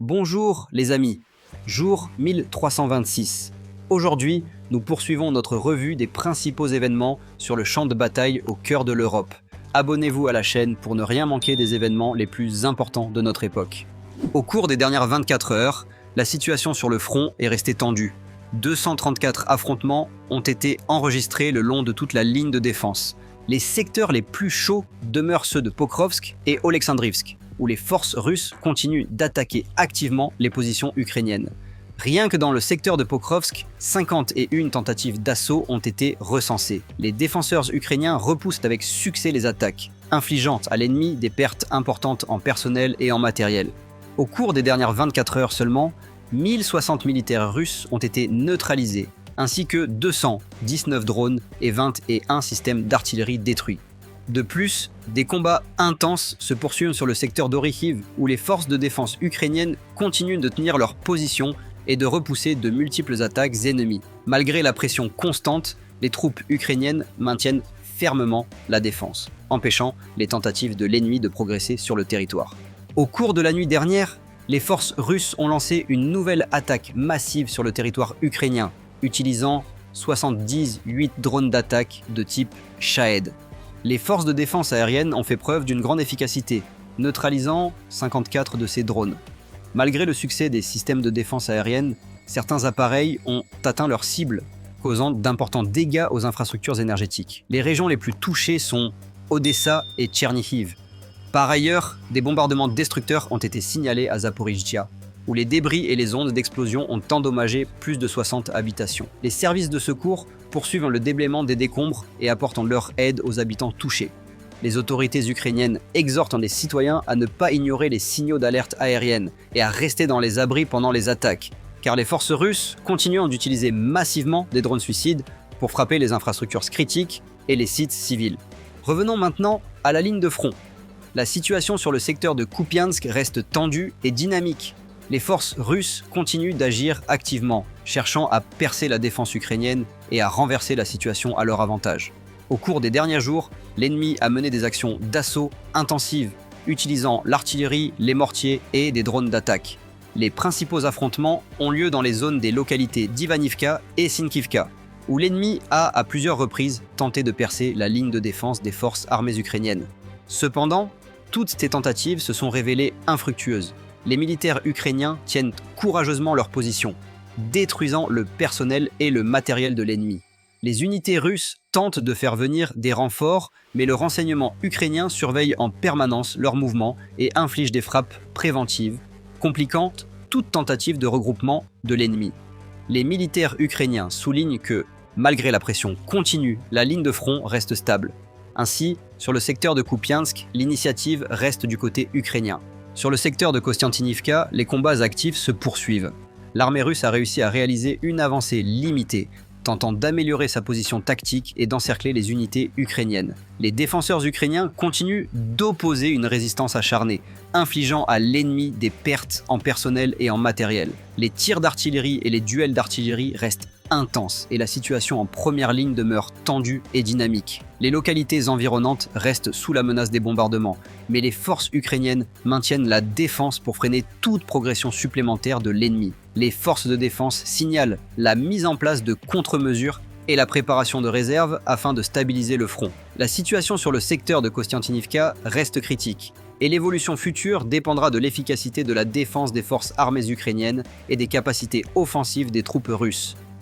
Bonjour les amis, jour 1326. Aujourd'hui, nous poursuivons notre revue des principaux événements sur le champ de bataille au cœur de l'Europe. Abonnez-vous à la chaîne pour ne rien manquer des événements les plus importants de notre époque. Au cours des dernières 24 heures, la situation sur le front est restée tendue. 234 affrontements ont été enregistrés le long de toute la ligne de défense. Les secteurs les plus chauds demeurent ceux de Pokrovsk et Oleksandrivsk, où les forces russes continuent d'attaquer activement les positions ukrainiennes. Rien que dans le secteur de Pokrovsk, 51 tentatives d'assaut ont été recensées. Les défenseurs ukrainiens repoussent avec succès les attaques, infligeant à l'ennemi des pertes importantes en personnel et en matériel. Au cours des dernières 24 heures seulement, 1060 militaires russes ont été neutralisés, ainsi que 219 drones et 21 systèmes d'artillerie détruits. De plus, des combats intenses se poursuivent sur le secteur d'Orikhiv, où les forces de défense ukrainiennes continuent de tenir leur position et de repousser de multiples attaques ennemies. Malgré la pression constante, les troupes ukrainiennes maintiennent fermement la défense, empêchant les tentatives de l'ennemi de progresser sur le territoire. Au cours de la nuit dernière, les forces russes ont lancé une nouvelle attaque massive sur le territoire ukrainien, utilisant 78 drones d'attaque de type Shahed. Les forces de défense aérienne ont fait preuve d'une grande efficacité, neutralisant 54 de ces drones. Malgré le succès des systèmes de défense aérienne, certains appareils ont atteint leur cible, causant d'importants dégâts aux infrastructures énergétiques. Les régions les plus touchées sont Odessa et Tchernihiv. Par ailleurs, des bombardements destructeurs ont été signalés à Zaporijjia, où les débris et les ondes d'explosion ont endommagé plus de 60 habitations. Les services de secours poursuivent le déblaiement des décombres et apportent leur aide aux habitants touchés. Les autorités ukrainiennes exhortent les citoyens à ne pas ignorer les signaux d'alerte aérienne et à rester dans les abris pendant les attaques, car les forces russes continuent d'utiliser massivement des drones suicides pour frapper les infrastructures critiques et les sites civils. Revenons maintenant à la ligne de front. La situation sur le secteur de Kupiansk reste tendue et dynamique. Les forces russes continuent d'agir activement, cherchant à percer la défense ukrainienne et à renverser la situation à leur avantage. Au cours des derniers jours, l'ennemi a mené des actions d'assaut intensives, utilisant l'artillerie, les mortiers et des drones d'attaque. Les principaux affrontements ont lieu dans les zones des localités d'Ivanivka et Sinkivka, où l'ennemi a à plusieurs reprises tenté de percer la ligne de défense des forces armées ukrainiennes. Cependant, toutes ces tentatives se sont révélées infructueuses. Les militaires ukrainiens tiennent courageusement leur position, détruisant le personnel et le matériel de l'ennemi. Les unités russes tentent de faire venir des renforts, mais le renseignement ukrainien surveille en permanence leurs mouvements et inflige des frappes préventives, compliquant toute tentative de regroupement de l'ennemi. Les militaires ukrainiens soulignent que, malgré la pression continue, la ligne de front reste stable. Ainsi, sur le secteur de Kupiansk, l'initiative reste du côté ukrainien. Sur le secteur de Kostiantynivka, les combats actifs se poursuivent. L'armée russe a réussi à réaliser une avancée limitée, tentant d'améliorer sa position tactique et d'encercler les unités ukrainiennes. Les défenseurs ukrainiens continuent d'opposer une résistance acharnée, infligeant à l'ennemi des pertes en personnel et en matériel. Les tirs d'artillerie et les duels d'artillerie restent intenses et la situation en première ligne demeure tendue et dynamique. Les localités environnantes restent sous la menace des bombardements, mais les forces ukrainiennes maintiennent la défense pour freiner toute progression supplémentaire de l'ennemi. Les forces de défense signalent la mise en place de contre-mesures et la préparation de réserves afin de stabiliser le front. La situation sur le secteur de Kostiantynivka reste critique, et l'évolution future dépendra de l'efficacité de la défense des forces armées ukrainiennes et des capacités offensives des troupes russes.